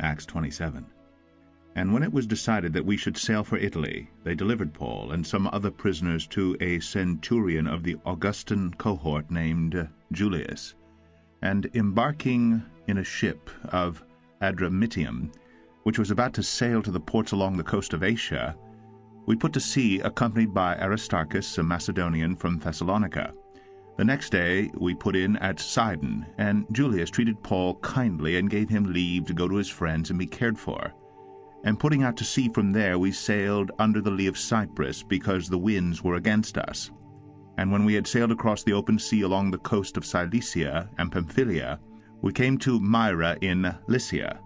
Acts 27. And when it was decided that we should sail for Italy, they delivered Paul and some other prisoners to a centurion of the Augustan cohort named Julius. And embarking in a ship of Adramyttium, which was about to sail to the ports along the coast of Asia, we put to sea accompanied by Aristarchus, a Macedonian from Thessalonica. The next day we put in at Sidon, and Julius treated Paul kindly and gave him leave to go to his friends and be cared for. And putting out to sea from there, we sailed under the lee of Cyprus, because the winds were against us. And when we had sailed across the open sea along the coast of Cilicia and Pamphylia, we came to Myra in Lycia.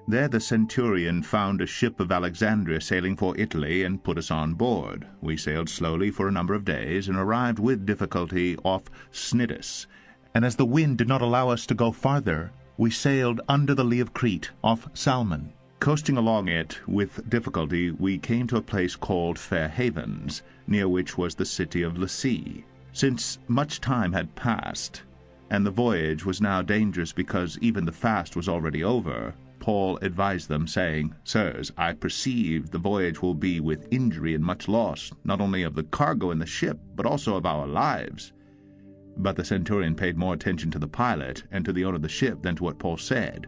There the centurion found a ship of Alexandria sailing for Italy, and put us on board. We sailed slowly for a number of days, and arrived with difficulty off Cnidus. And as the wind did not allow us to go farther, we sailed under the lee of Crete, off Salmon. Coasting along it with difficulty, we came to a place called Fair Havens, near which was the city of Lasea. Since much time had passed, and the voyage was now dangerous because even the fast was already over, Paul advised them, saying, Sirs, I perceive the voyage will be with injury and much loss, not only of the cargo in the ship, but also of our lives. But the centurion paid more attention to the pilot and to the owner of the ship than to what Paul said.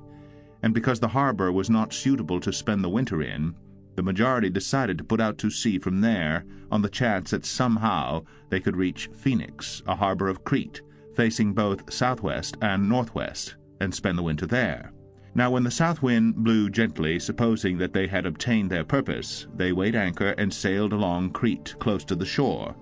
And because the harbor was not suitable to spend the winter in, the majority decided to put out to sea from there on the chance that somehow they could reach Phoenix, a harbor of Crete, facing both southwest and northwest, and spend the winter there. Now when the south wind blew gently, supposing that they had obtained their purpose, they weighed anchor and sailed along Crete, close to the shore.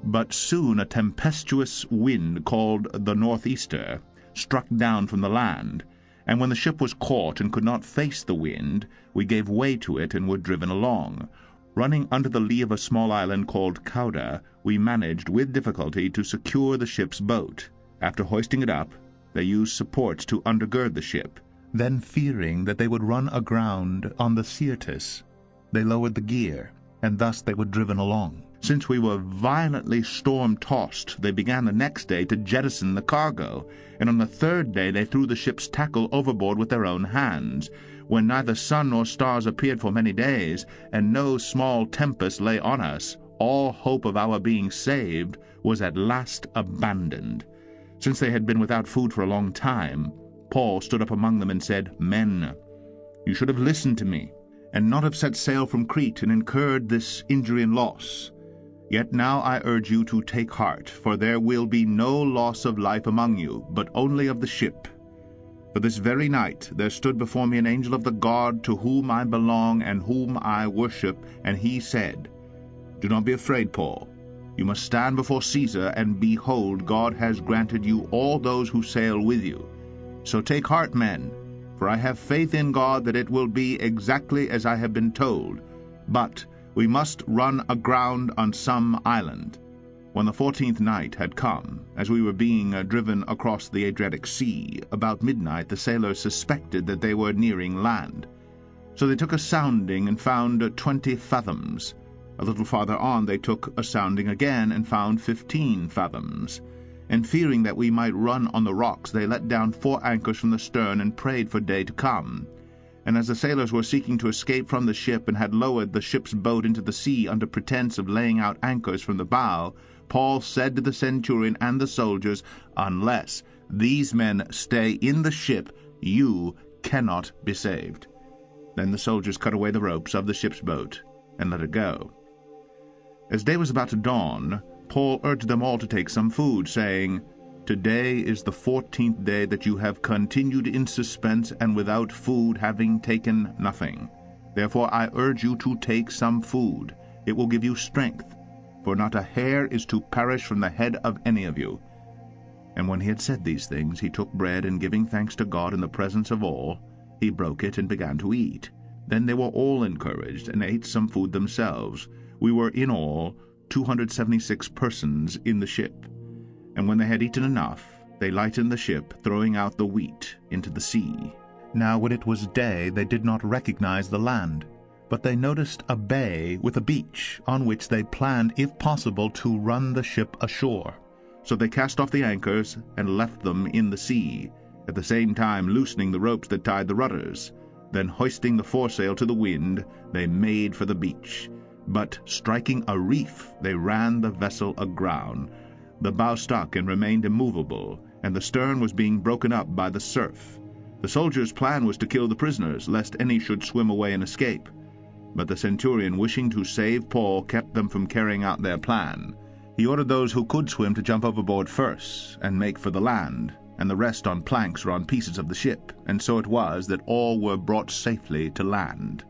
But soon a tempestuous wind called the northeaster struck down from the land, and when the ship was caught and could not face the wind, we gave way to it and were driven along. Running under the lee of a small island called Cauda, we managed with difficulty to secure the ship's boat. After hoisting it up, they used supports to undergird the ship. Then, fearing that they would run aground on the Syrtis, they lowered the gear, and thus they were driven along. Since we were violently storm-tossed, they began the next day to jettison the cargo, and on the third day they threw the ship's tackle overboard with their own hands. When neither sun nor stars appeared for many days, and no small tempest lay on us, all hope of our being saved was at last abandoned. Since they had been without food for a long time, Paul stood up among them and said, Men, you should have listened to me, and not have set sail from Crete and incurred this injury and loss. Yet now I urge you to take heart, for there will be no loss of life among you, but only of the ship. For this very night there stood before me an angel of the God to whom I belong and whom I worship, and he said, Do not be afraid, Paul. You must stand before Caesar, and behold, God has granted you all those who sail with you. So take heart, men, for I have faith in God that it will be exactly as I have been told. But we must run aground on some island. When the 14th night had come, as we were being driven across the Adriatic Sea, about midnight the sailors suspected that they were nearing land. So they took a sounding and found 20 fathoms. A little farther on they took a sounding again and found 15 fathoms. And fearing that we might run on the rocks, they let down 4 anchors from the stern and prayed for day to come. And as the sailors were seeking to escape from the ship and had lowered the ship's boat into the sea under pretense of laying out anchors from the bow, Paul said to the centurion and the soldiers, Unless these men stay in the ship, you cannot be saved. Then the soldiers cut away the ropes of the ship's boat and let it go. As day was about to dawn, Paul urged them all to take some food, saying, Today is the 14th day that you have continued in suspense and without food, having taken nothing. Therefore I urge you to take some food. It will give you strength, for not a hair is to perish from the head of any of you. And when he had said these things, he took bread, and giving thanks to God in the presence of all, he broke it and began to eat. Then they were all encouraged, and ate some food themselves. We were in all 276 persons in the ship. And when they had eaten enough, they lightened the ship, throwing out the wheat into the sea. Now when it was day, they did not recognize the land, but they noticed a bay with a beach, on which they planned, if possible, to run the ship ashore. So they cast off the anchors and left them in the sea, at the same time loosening the ropes that tied the rudders. Then, hoisting the foresail to the wind, they made for the beach. But, striking a reef, they ran the vessel aground. The bow stuck and remained immovable, and the stern was being broken up by the surf. The soldiers' plan was to kill the prisoners, lest any should swim away and escape. But the centurion, wishing to save Paul, kept them from carrying out their plan. He ordered those who could swim to jump overboard first, and make for the land, and the rest on planks or on pieces of the ship, and so it was that all were brought safely to land.